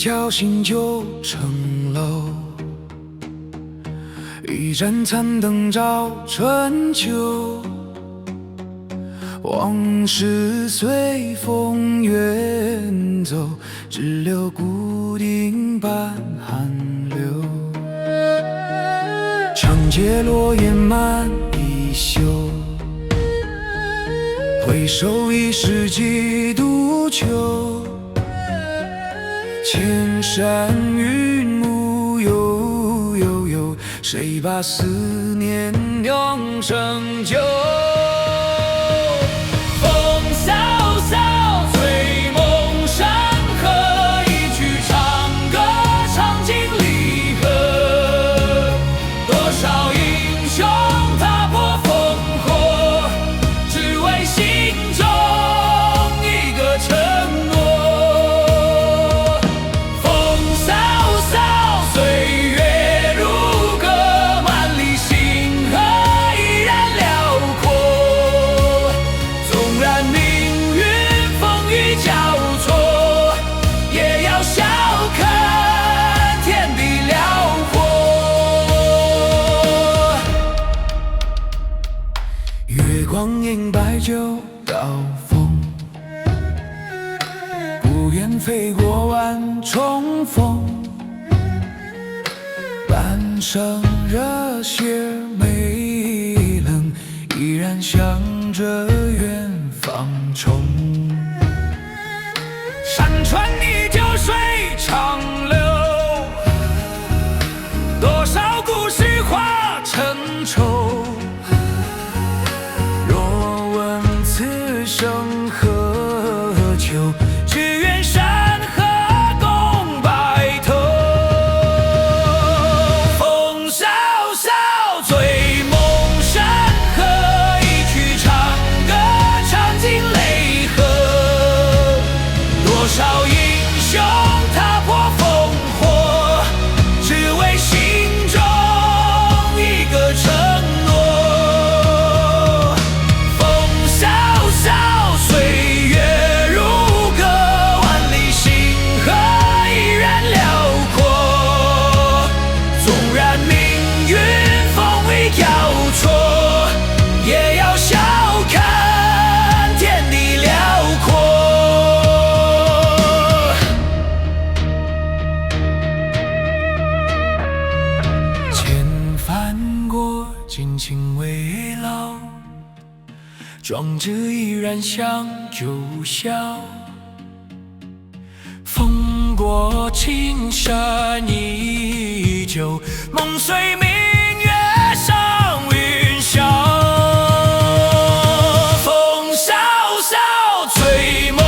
侥幸就成楼，一盏残灯照春秋。往事随风远走，只留孤影伴寒流。长街落叶满衣袖，回首已是几度秋。千山云雾悠悠悠，谁把思念酿成酒？光阴白酒到风，不愿飞过万重峰。半生热血没冷，依然向着远方冲。山川依旧水长流，多少故事化成愁。生何求？只愿山河共白头。风萧萧，醉梦山河，一曲长歌，唱尽泪河。多少英雄踏破烽火，只为心中一个承诺。尽情未老，壮志依然像旧晓。风过青山依旧，梦随明月上云霄。风萧萧，醉梦